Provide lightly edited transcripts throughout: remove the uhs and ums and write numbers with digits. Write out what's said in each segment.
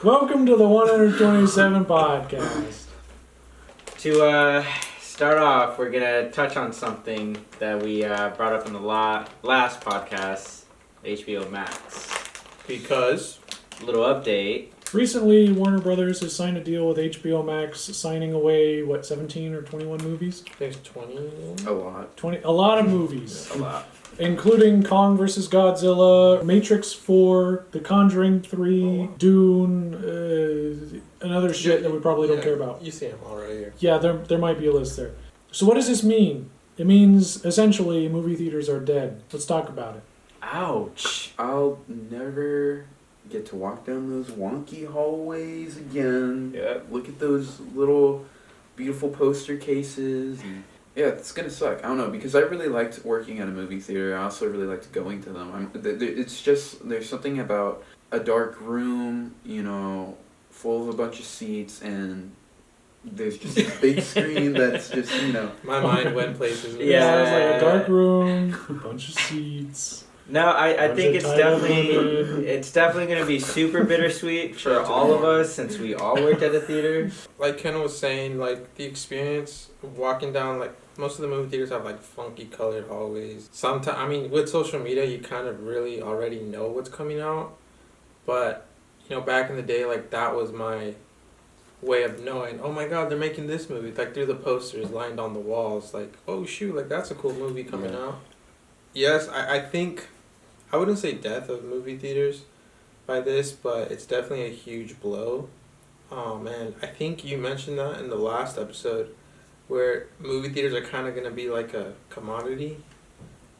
Welcome to the 127 podcast. To start off, we're gonna touch on something that we brought up in the last podcast, HBO Max. Because Little update. Recently, Warner Brothers has signed a deal with HBO Max, signing away, 17 or 21 movies? there's 20. A lot. 20, a lot of movies. A lot. Including Kong vs. Godzilla, Matrix 4, The Conjuring 3, Dune, and other shit that we probably don't care about. You see them all right here. Yeah, there might be a list there. So what does this mean? It means, essentially, movie theaters are dead. Let's talk about it. Ouch. I'll never get to walk down those wonky hallways again. Yeah. Look at those little beautiful poster cases. And yeah, it's gonna suck. I don't know, because I really liked working at a movie theater. I also really liked going to them. It's just, there's something about a dark room, full of a bunch of seats, and there's just a big screen that's just, My mind went places. Yeah. It was like a dark room, a bunch of seats. No, I think it's Bunch of definitely gonna be super bittersweet for all of us since we all worked at a theater. Like Ken was saying, like the experience of walking down, like most of the movie theaters have like funky colored hallways. Sometimes, with social media, you kind of really already know what's coming out. But, back in the day, like that was my way of knowing, oh my god, they're making this movie. Like through the posters lined on the walls, like, oh shoot, like that's a cool movie coming out. Yes, I think, I wouldn't say death of movie theaters by this, but it's definitely a huge blow. Oh man, I think you mentioned that in the last episode, where movie theaters are kind of going to be like a commodity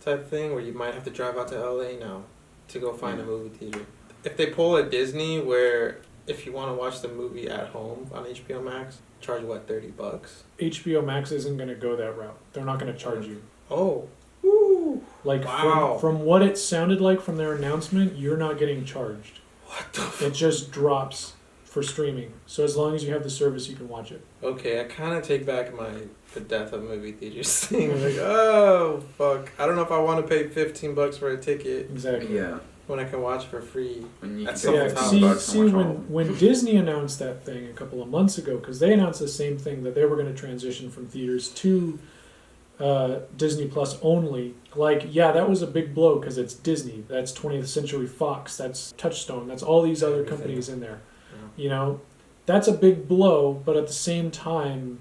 type thing, where you might have to drive out to LA now to go find a movie theater. If they pull a Disney where if you want to watch the movie at home on HBO Max, charge what, $30? HBO Max isn't going to go that route. They're not going to charge you. Oh. Woo. Like, Wow. from what it sounded like from their announcement, you're not getting charged. What the It just drops for streaming. So as long as you have the service, you can watch it. Okay, I kind of take back the death of movie theaters thing. Like, oh, fuck. I don't know if I want to pay $15 for a ticket Exactly. yeah. when I can watch for free. When you That's can pay something Yeah, $15 see, to watch when Disney announced that thing a couple of months ago, because they announced the same thing, that they were going to transition from theaters to Disney Plus only. Like, yeah, that was a big blow because it's Disney. That's 20th Century Fox. That's Touchstone. That's all these other companies in there. Yeah. That's a big blow, but at the same time,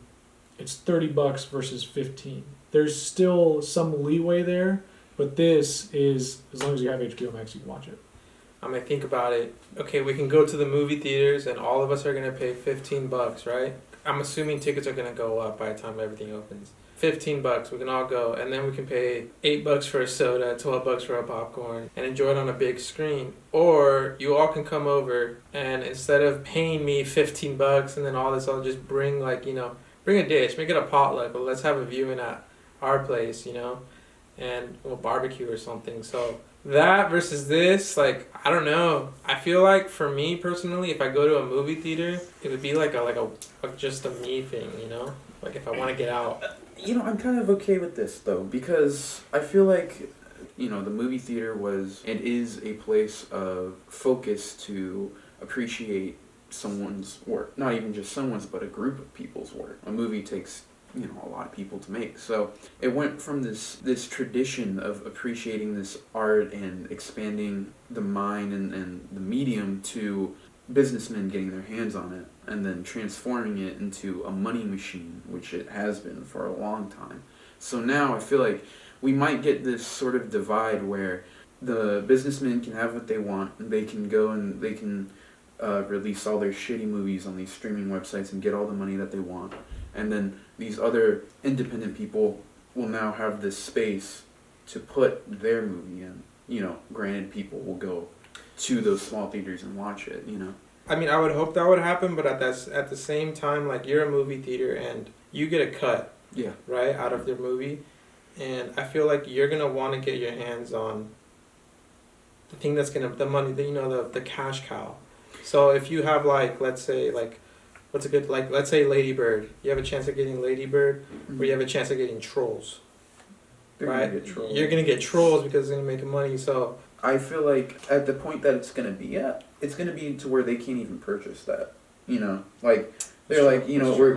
it's $30 versus $15. There's still some leeway there, but this is, as long as you have HBO Max, you can watch it. I mean, think about it. Okay, we can go to the movie theaters and all of us are going to pay $15, right? I'm assuming tickets are going to go up by the time everything opens. $15, we can all go, and then we can pay $8 for a soda, $12 for a popcorn, and enjoy it on a big screen. Or you all can come over, and instead of paying me $15 and then all this, I'll just bring bring a dish, make it a potluck. But let's have a viewing at our place, and we'll barbecue or something. So that versus this, I don't know. I feel like for me personally, if I go to a movie theater, it would be like a just a me thing, Like if I want to get out. I'm kind of okay with this, though, because I feel like, the movie theater is a place of focus to appreciate someone's work. Not even just someone's, but a group of people's work. A movie takes, a lot of people to make. So it went from this tradition of appreciating this art and expanding the mind and the medium to businessmen getting their hands on it and then transforming it into a money machine, which it has been for a long time. So now I feel like we might get this sort of divide where the businessmen can have what they want, and they can go and they can release all their shitty movies on these streaming websites and get all the money that they want. And then these other independent people will now have this space to put their movie in. Granted, people will go to those small theaters and watch it, I mean, I would hope that would happen, but at the same time, you're a movie theater and you get a cut, Yeah. right, out of their movie, and I feel like you're gonna want to get your hands on the thing that's gonna the cash cow. So if you have let's say let's say Lady Bird, you have a chance of getting Lady Bird, or you have a chance of getting Trolls, They're right? gonna get Trolls. You're gonna get Trolls because it's gonna make money. So I feel like at the point that it's gonna be at, it's gonna be to where they can't even purchase that. You know, like they're like, you know, we're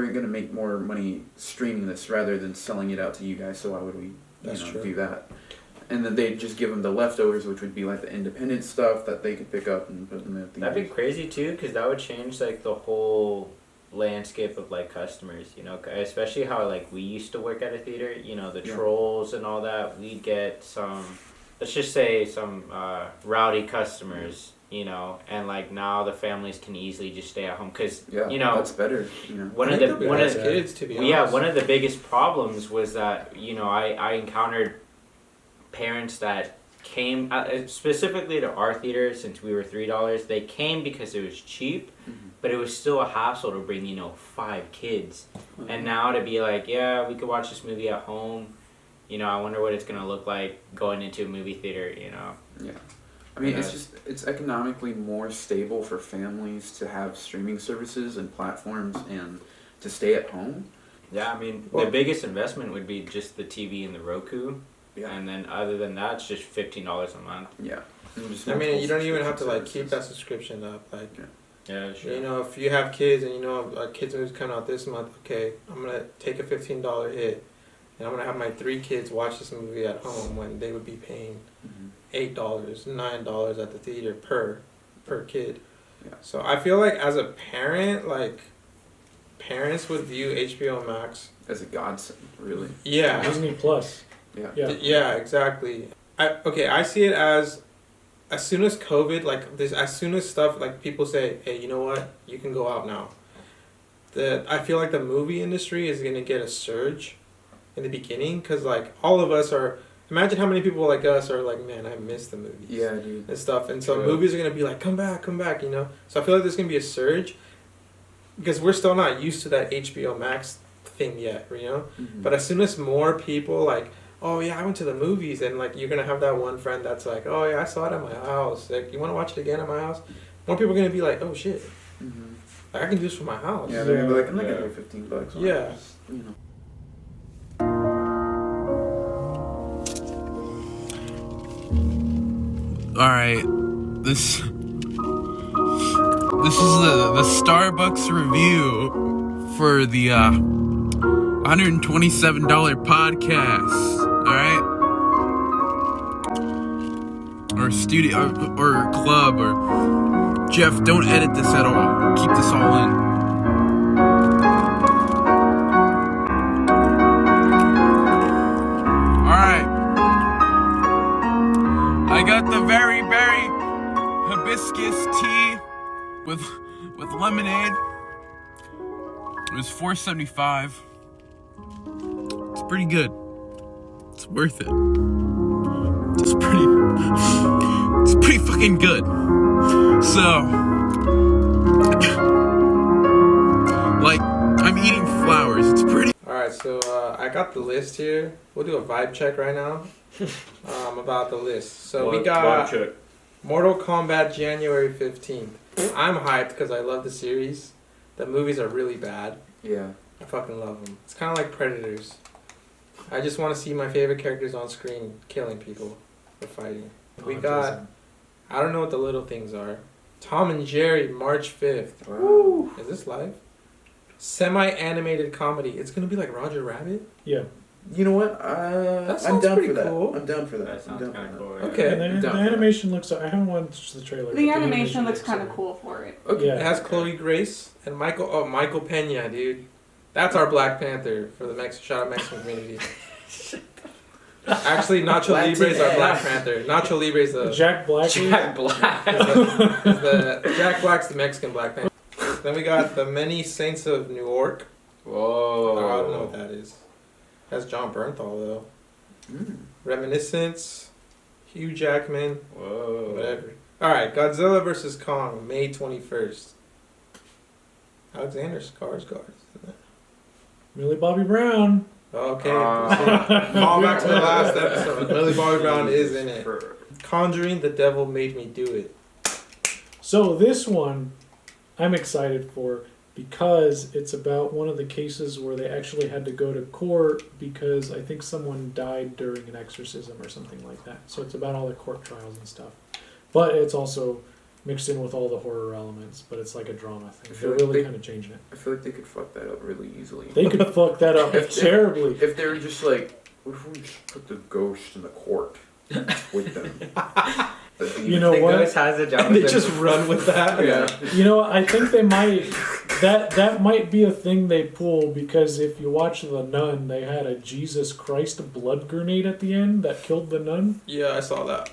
gonna make more money streaming this rather than selling it out to you guys. So why would we, do that? And then they just give them the leftovers, which would be like the independent stuff that they could pick up and put them in the. That'd be crazy too, because that would change like the whole landscape of like customers. You know, especially how like we used to work at a theater. You know, the trolls and all that. We'd get some, let's just say some rowdy customers. You know, and like now the families can easily just stay at home because you know that's better. You know, one of the kids, to be honest. Yeah, one of the biggest problems was that I encountered parents that came specifically to our theater since we were $3. They came because it was cheap, but it was still a hassle to bring 5 kids, and now to be like, yeah, we could watch this movie at home. I wonder what it's gonna look like going into a movie theater. Yeah. I mean, it's economically more stable for families to have streaming services and platforms and to stay at home. Yeah, I mean, the biggest investment would be just the TV and the Roku. Yeah. And then other than that, it's just $15 a month. Yeah. I mean, you don't even have to like keep that subscription up. Like, yeah, sure. If you have kids and a kids movie's coming out this month, okay, I'm gonna take a $15 hit, and I'm gonna have my 3 kids watch this movie at home when they would be paying $8, $9 at the theater per kid. Yeah. So I feel like as a parent, like parents would view HBO Max as a godsend, really. Yeah. Disney Plus. Yeah. Yeah, exactly. I see it as soon as COVID, like this, as soon as stuff like people say, hey, you know what, you can go out now. I feel like the movie industry is gonna get a surge in the beginning because like all of us are. Imagine how many people like us are like, man, I miss the movies. Yeah, dude. And stuff, and so movies are gonna be like, come back. So I feel like there's gonna be a surge because we're still not used to that HBO Max thing yet, But as soon as more people like, oh yeah, I went to the movies, and like you're gonna have that one friend that's like, oh yeah, I saw it at my house. Like, you want to watch it again at my house? More people are gonna be like, oh shit, like, I can do this from my house. Yeah, they're gonna be like, I'm not gonna pay $15. Yeah. All right, this is the Starbucks review for the $127 podcast. All right, or studio or club or Jeff. Don't edit this at all. Keep this all in. I got the very berry hibiscus tea with lemonade. It was $4.75. It's pretty good. It's worth it. It's pretty fucking good. So, like, I'm eating flowers. It's pretty. Alright, so I got the list here. We'll do a vibe check right now. About the list. So we got Mortal Kombat January 15th. I'm hyped because I love the series. The movies are really bad. Yeah. I fucking love them. It's kind of like Predators. I just want to see my favorite characters on screen killing people or fighting. We got, I don't know what the little things are. Tom and Jerry, March 5th. Wow. Is this live? Semi-animated comedy. It's going to be like Roger Rabbit? Yeah. You know what? I'm down for that. Cool. I'm down for that. That sounds kind of cool. Okay. And the animation looks. I haven't watched the trailer. The animation looks kind of cool for it. Okay. Yeah. It has Chloe Grace and Michael Pena, dude. That's our Black Panther for the shout out Mexican community. Actually, Nacho Libre is our Black Panther. Nacho Libre is the Jack Black. Jack Black. Jack Black's the Mexican Black Panther. Then we got the Many Saints of Newark. Whoa. I don't know what that is. That's John Bernthal though. Reminiscence, Hugh Jackman. Whoa. Whatever. All right, Godzilla vs Kong, May 21st. Alexander Skarsgård. Millie Bobby Brown. Okay. Call back to the last episode. Millie Bobby Brown is in it. Conjuring, The Devil Made Me Do It. So this one, I'm excited for. because it's about one of the cases where they actually had to go to court because I think someone died during an exorcism or something like that. So it's about all the court trials and stuff. But it's also mixed in with all the horror elements, but it's like a drama thing. I They're feel like really they- kind of changing it. I feel like they could fuck that up really easily. They could fuck that up terribly. If they were just like, what if we just put the ghost in the court with them? You know the what? ghost has a job. They just run with that. Yeah. You know, I think they might. That might be a thing they pull because if you watch The Nun, they had a Jesus Christ blood grenade at the end that killed the nun. Yeah, I saw that.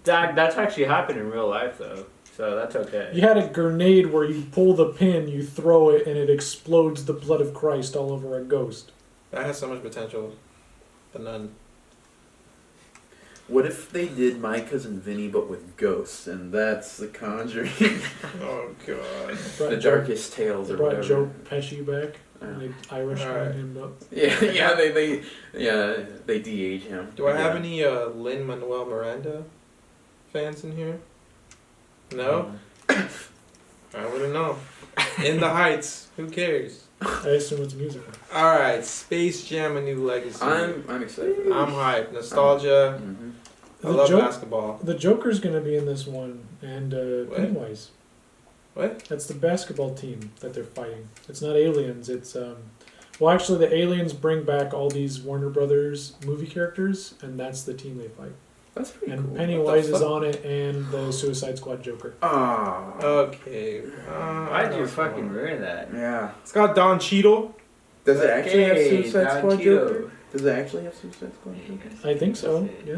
That's actually happened in real life though, so that's okay. You had a grenade where you pull the pin, you throw it, and it explodes the blood of Christ all over a ghost. That has so much potential. The Nun. What if they did My Cousin Vinny but with ghosts, and that's The Conjuring? Oh god. Brought The Joe- Darkest Tales or brought whatever. Joe Pesci back. Yeah. And they Irish Alright. him up. They de-age him. Do I have Yeah. any Lin-Manuel Miranda fans in here? No? I wouldn't know. In the Heights. Who cares? I assume it's musical. Alright, Space Jam: A New Legacy. I'm excited. I'm hyped. Nostalgia. Mm-hmm. I The love joke- basketball. The Joker's gonna be in this one, and What? Pennywise. What? That's the basketball team that they're fighting. It's not aliens. It's well, actually, the aliens bring back all these Warner Brothers movie characters, and that's the team they fight. That's pretty And cool. Pennywise What is the on it, and the Suicide Squad Joker. Ah. Okay. Why'd you fucking ruin that? Yeah. It's got Don Cheadle. Does it actually have Okay, Suicide Don Squad Cheadle. Joker? Does it actually have Suicide Squad Joker? I think so, yeah.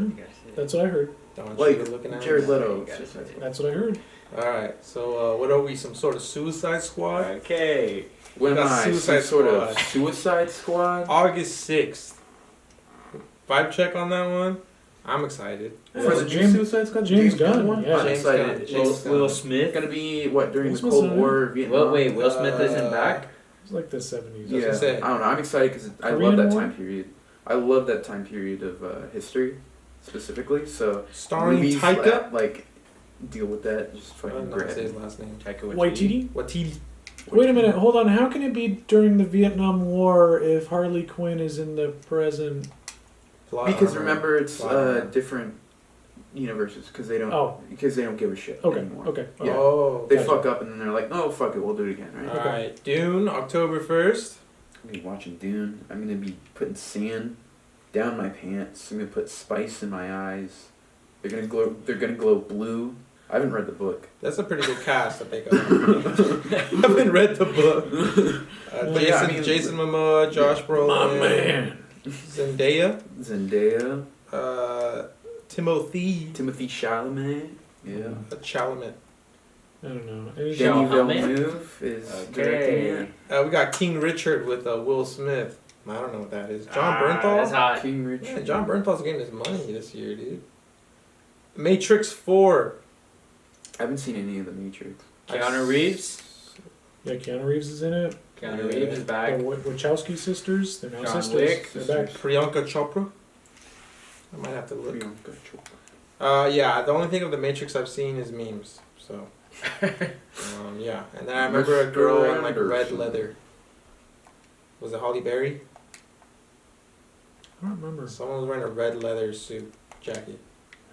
That's what I heard. Don Like Cheadle looking at Jared us. Leto. Yeah. Suicide Squad. That's what I heard. Alright, so what are we? Some sort of Suicide Squad? Okay. What am Got I? Suicide Some sort of Squad. Suicide Squad? August 6th. Vibe check on that one. I'm excited. For the James- Suicide Squad? James Gunn, one? yeah. I'm James excited. Gunn. It's James Gunn. Will Smith. gonna be what during Will the Smith's Cold in it. War, Vietnam. Well, wait, Will Smith isn't Uh, back? It's like the 70s. Yeah. Yeah, gonna say. I don't know. I'm excited because I Korean love that War? time period. I love that time period of history, specifically. So Starring movies Taika. that, like deal with that. Just I fucking don't know how to say grab. his last name. Taika Waititi? Watiti. Wait a minute, hold on. How can it be during the Vietnam War if Harley Quinn is in the present? Plot Because armor. remember, it's Plot armor. different universes because they don't Oh, give a shit okay, anymore. okay. Yeah. Oh. They Gotcha. fuck up and then they're like, "Oh fuck it, we'll do it again." Right? Alright, Dune, October 1st. I'm gonna be watching Dune. I'm gonna be putting sand down my pants. I'm gonna put spice in my eyes. They're gonna glow. They're gonna glow blue. I haven't read the book. That's a pretty good cast that they got. I haven't read the book. But yeah, I mean- Jason Momoa, Josh Brolin, man. Zendaya, Zendaya, Timothy Timothy Chalamet. Yeah. Chalamet. I don't know. Denis Chalamet? Villeneuve is Okay. directing it. We got King Richard with Will Smith. I don't know what that is. John That's Bernthal. hot. King Yeah, Richard. John Bernthal's getting his money this year, dude. Matrix 4. I haven't seen any of the Matrix. Keanu Reeves. Yeah, Keanu Reeves is in it. Keanu Yeah. Reeves is back. The Wachowski sisters, they're now John sisters. Wick. They're back. Priyanka Chopra. I might have to look. Priyanka Chopra. Yeah, the only thing of the Matrix I've seen is memes. So, yeah. And then I remember a girl in like red Anderson. leather. Was it Holly Berry? I don't remember. Someone was wearing a red leather suit jacket.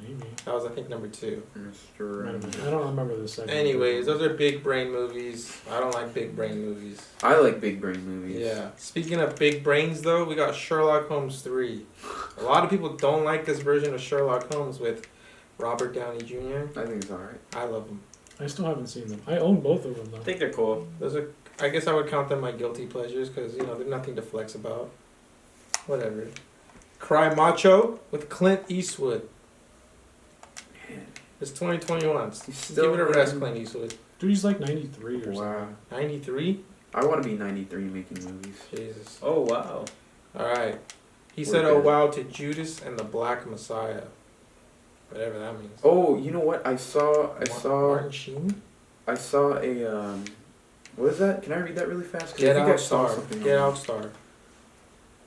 Maybe. That was, I think, number 2. Mr. Might have been. I don't remember this second. Anyways, those are big brain movies. I don't like big brain movies. I like big brain movies. Yeah. Speaking of big brains, though, we got Sherlock Holmes 3. A lot of people don't like this version of Sherlock Holmes with Robert Downey Jr. I think it's alright. I love them. I still haven't seen them. I own both of them I though. think they're cool. Those are, I guess I would count them my guilty pleasures because, they're nothing to flex about. Whatever. Cry Macho with Clint Eastwood. Man, It's 2021. he's still Give it a rest, making- Clint Eastwood. Dude, he's like 93 or Wow. 93? I want to be 93 making movies. Jesus. Oh wow. Alright. He We're said, good. "Oh wow" to Judas and the Black Messiah. Whatever that means. Oh, you know what? I saw Martin Sheen? a what is that? Can I read that really fast? 'Cause I Get think I Out saw Star. something Get on- Out Star.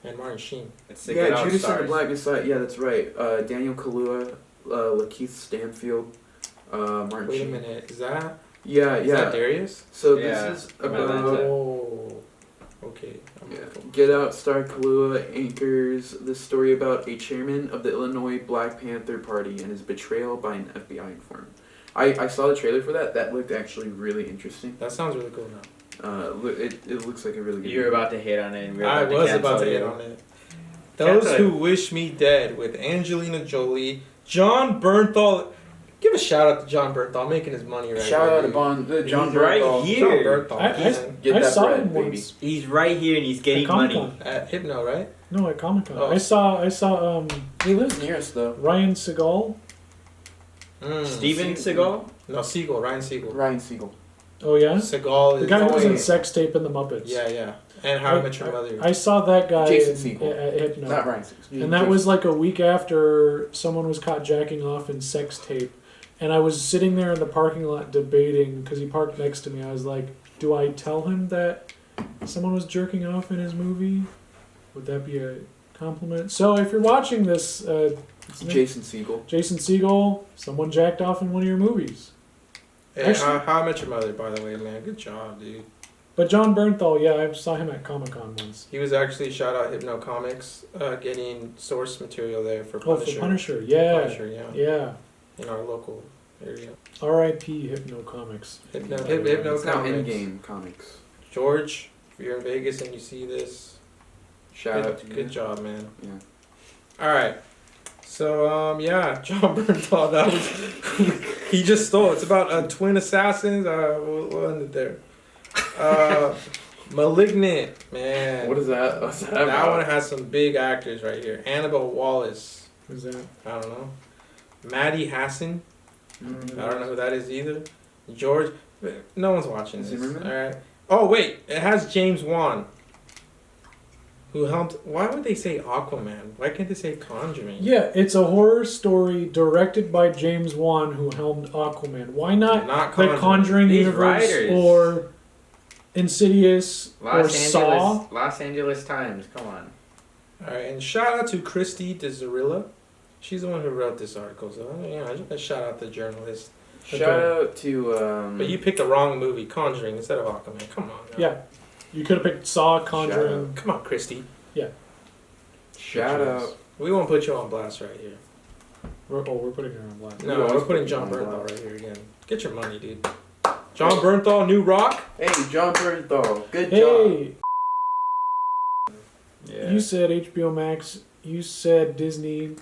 And Martin Sheen. It's the Yeah, Get Out Judas and Stars. the Black Messiah. Yeah, that's right. Daniel Kaluuya, Lakeith Stanfield, Martin Wait a Sheen. minute. Is that? Yeah, Is yeah. that Darius? So Yeah, this is remember about that. Oh. Okay. yeah. Get Out star Kahlua anchors the story about a chairman of the Illinois Black Panther Party and his betrayal by an FBI informant. I saw the trailer for that. That looked actually really interesting. That sounds really cool now. It looks like a really good You're movie. about to hit on it. And we're I about was to about to cancel hit you. on it. Those Cancel Who Wish Me Dead with Angelina Jolie, John Bernthal. Give a shout out to John Bernthal making his money right Shout now, out to dude. John He's right Bernthal. here. John Bernthal. Get I that saw bread, him baby. once He's right here and he's getting at Comic money. Con. At Hypno, right? No, at Comic Con. Oh. I saw He lives near us though. Ryan Seagal. Steven Seagal? No, Siegel. Ryan Siegel. Ryan Siegel. Oh yeah, Seagal is the guy who was in wait. Sex Tape in the Muppets. Yeah. And How I Met Your Mother. I saw that guy Jason in- Segel. at Hypno. Not Ryan Siegel. And that was like a week after someone was caught jacking off in Sex Tape. And I was sitting there in the parking lot debating, because he parked next to me. I was like, do I tell him that someone was jerking off in his movie? Would that be a compliment? So if you're watching this, what's his name? Jason Segel. Jason Segel, someone jacked off in one of your movies. Hey, Actually- How I Met Your Mother, by the way, man. Good job, dude. But John Bernthal, yeah, I saw him at Comic Con once. He was actually, shout out Hypno Comics, getting source material there for Oh, Punisher. for Punisher, yeah. Punisher, yeah. Yeah. In our local area. R.I.P. Hypno Comics. Hypno It's now Comics. in-game comics. George, if you're in Vegas and you see this, Shout out to good you. job, man. Yeah. All right. So yeah, John Bernthal. That was he just stole. It's about twin assassins. We'll end it there. Malignant, man. What is that? What's that That about? one has some big actors right here. Annabelle Wallace. Who's that? I don't know. Maddie Hassan. Mm-hmm. I don't know who that is either. George. No one's watching this. Zimmerman? All right. Oh wait, it has James Wan. Who helped? Why would they say Aquaman? Why can't they say Conjuring? Yeah, it's a horror story directed by James Wan, who helmed Aquaman. Why not Not the Conjuring These universe writers. or Insidious or Los Saw? Angeles, Los Angeles Times. Come on. All right, and shout out to Christy DeZarilla. She's the one who wrote this article, so I just want to shout out the journalist. Shout out to. But you picked the wrong movie, Conjuring, instead of Aquaman. Come on. Now. Yeah, you could have picked Saw, Conjuring. Come on, Christy. Shout out. We won't put you on blast right here. We're putting her on blast. No, always we're putting put John you on Bernthal blast. right here again. Get your money, dude. John Bernthal, New Rock. Hey, John Bernthal. Good job. Hey, Yeah. you said HBO Max. You said Disney.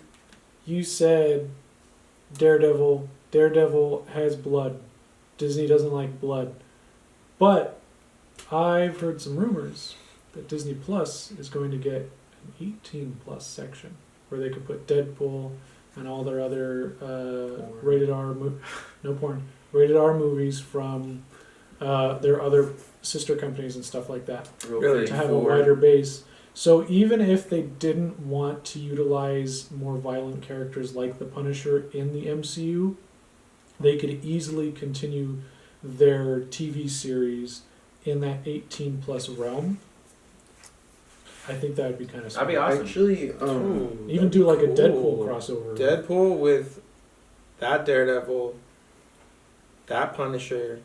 You said Daredevil. Daredevil has blood. Disney doesn't like blood. But I've heard some rumors that Disney Plus is going to get an 18 plus section where they could put Deadpool and all their other rated R rated R movies from their other sister companies and stuff like that Really? to have a wider base. So even if they didn't want to utilize more violent characters like the Punisher in the MCU, they could easily continue their TV series in that 18 plus realm. I think that would be kind of That'd be smart. awesome. Actually, Ooh, Even that'd do be like a cool. Deadpool crossover. Deadpool with that Daredevil, that Punisher.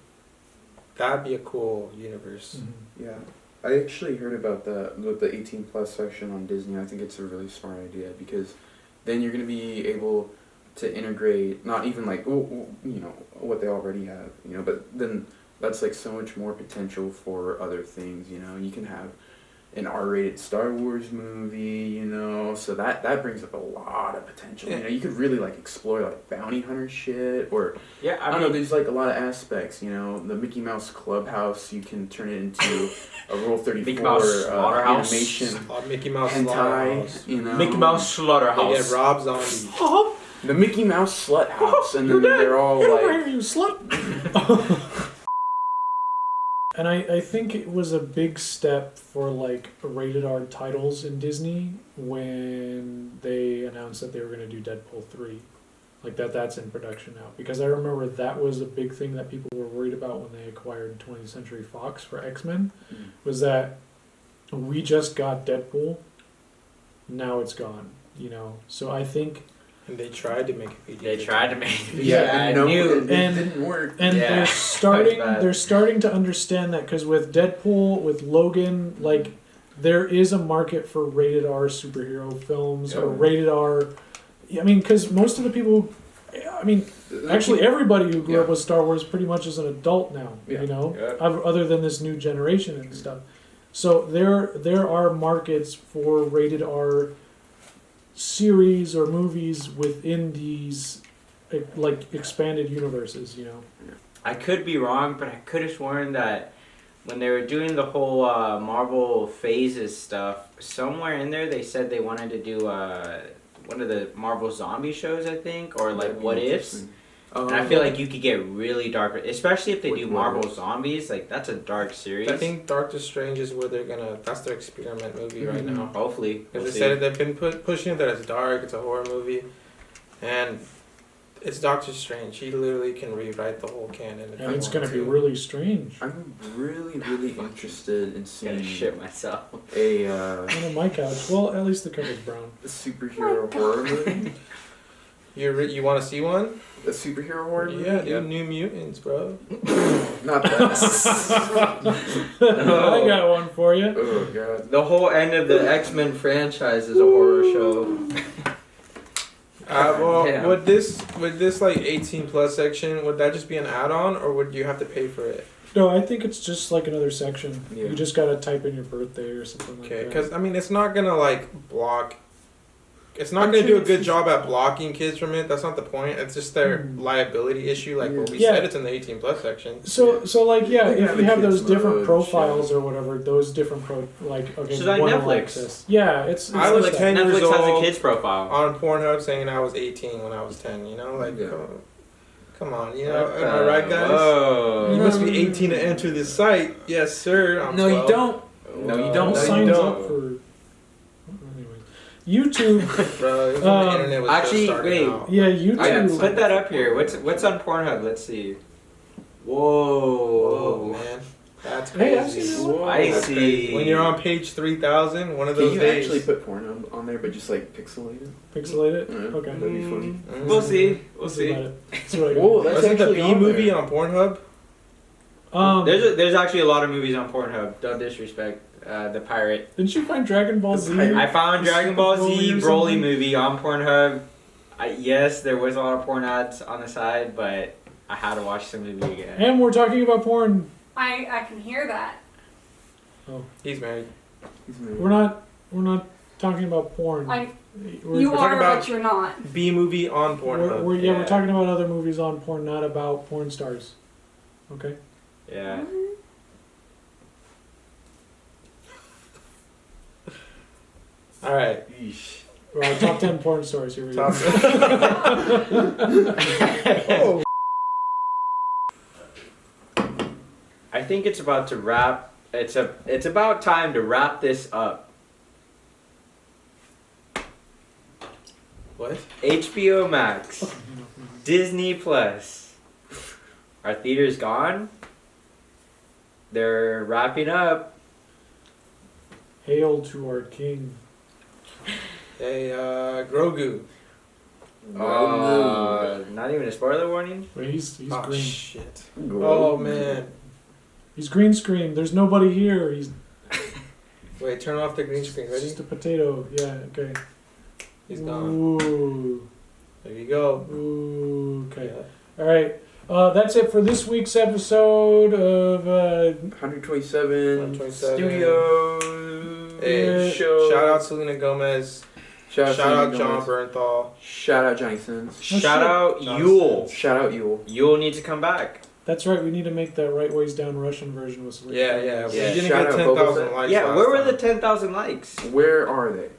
That'd be a cool universe. Mhm. yeah. I actually heard about that with the 18 plus section on Disney. I think it's a really smart idea because then you're going to be able to integrate not even like what they already have, but then that's like so much more potential for other things, You can have an R-rated Star Wars movie, so that brings up a lot of potential. Yeah. You could really like explore like bounty hunter shit, or Yeah, I don't know. There's like a lot of aspects. The Mickey Mouse Clubhouse, you can turn it into a Rule 34 Mickey Mouse Slaughterhouse. animation Mickey Mouse hentai. Slaughterhouse. Mickey Mouse They Slaughterhouse. get Rob Zombie. the Mickey Mouse Slut House, and then they're all Get over like. here, you slut! And I think it was a big step for like rated R titles in Disney when they announced that they were going to do Deadpool 3. Like that's in production now. Because I remember that was a big thing that people were worried about when they acquired 20th Century Fox for X-Men, was that we just got Deadpool, now it's gone, So I think And they tried to make it PG. They tried to make it. Yeah, no, it And- didn't work. And Yeah, they're starting that's bad. they're starting to understand that because with Deadpool, with Logan, like there is a market for rated R superhero films or Yeah. rated R. I mean, because most of the people, I mean, actually everybody who grew up Yeah. with Star Wars pretty much is an adult now. Yeah. You know, Yeah. other than this new generation and stuff. So there are markets for rated R series or movies within these like expanded universes. You know. I could be wrong, but I could have sworn that when they were doing the whole Marvel phases stuff, somewhere in there they said they wanted to do one of the Marvel zombie shows, I think, or like What Ifs. And I feel like you could get really dark, especially if they With do What Marvel Ifs. zombies. Like that's a dark series. I think Doctor Strange is where they're gonna. That's their experiment movie right Mhm. now. Hopefully, Because we'll they see. said they've been pushing it that it's dark, it's a horror movie, and it's Doctor Strange. He literally can rewrite the whole canon. If And he it's going wants to be to. really strange. I'm really, really interested in Gonna seeing shit myself. a On my couch. Well, at least the cover's brown. superhero horror movie. You want to see one? A superhero horror movie? Yeah, dude, New Mutants, bro. Not that. I got one for you. Oh god. The whole end of the X-Men franchise is a horror show. Well, Damn. would this like 18 plus section? Would that just be an add-on, or would you have to pay for it? No, I think it's just like another section. Yeah. You just got to type in your birthday or something like Okay, that. because I mean, it's not gonna like block. It's not I'm gonna sure do a good it's- job at blocking kids from it. That's not the point. It's just their Hmm. liability issue. Like what we Yeah. said, it's in the 18 plus section. So like, yeah, They can if have you a have those kids different mode, profiles sure. or whatever, those different okay, So like one will Netflix. access. Yeah, it's I like was that. 10 years Netflix has a old kids profile. on Pornhub saying I was 18 when I was 10. You know, like Yeah. come on, you know, am I right, guys? You Whoa. must be 18 to enter this site. Yes, sir. I'm No, 12. you don't. No, you Who don't. No, you signs don't. up for? Anyways, YouTube. Bro, it was when the internet was actually, just starting wait. out. Yeah, YouTube. Put that up here. What's on Pornhub? Let's see. Whoa, Whoa. man. That's Hey, I've crazy. seen that one. I That's see. crazy. When you're on page 3000, one of Can those you days. actually put Pornhub on there, but just like pixelate it? Pixelate it. Yeah. Okay. That'd be funny. Mm. We'll see. We'll Let's see see. about it. See what I got. Whoa, that's Wasn't the actually B on movie there. on Pornhub? There's actually a lot of movies on Pornhub. Don't disrespect the pirate. Didn't you find Dragon Ball Z? pirate. I found Dragon Ball Z Broly or Broly something? movie on Pornhub. Yes, there was a lot of porn ads on the side, but I had to watch the movie again. And we're talking about porn. I can hear that. He's married. We're not talking about porn. We're, You talking are, about- but you're not. B movie on Pornhub. we're Yeah. talking about other movies on porn, not about porn stars. Okay. Yeah. All right. Well, top 10 porn stars. Here we go. Oh. I think it's about to wrap. It's about time to wrap this up. What? HBO Max, Disney Plus. Our theater's gone. They're wrapping up. Hail to our king. Hey, Grogu. Not even a spoiler warning. Wait, he's Oh, green. shit. Grogu. Oh, man. He's green screen. There's nobody here. He's Wait, turn off the green screen. Ready? just a potato. Yeah. Okay. He's gone. Ooh. There you go. Ooh. Okay. Yeah. All right. That's it for this week's episode of 127 127. Studio Hey, show. shout out Selena Gomez. Shout out John Bernthal. Shout out Johnny Sins. Shout out Johnson. Yule. Shout out Yule. Yule needs to come back. That's right. We need to make that Right Ways Down Russian version with Selena. Yeah. Yeah. We didn't Shout get out 10,000 Boba Fett. likes. Yeah, last where were time. the 10,000 likes? Where are they?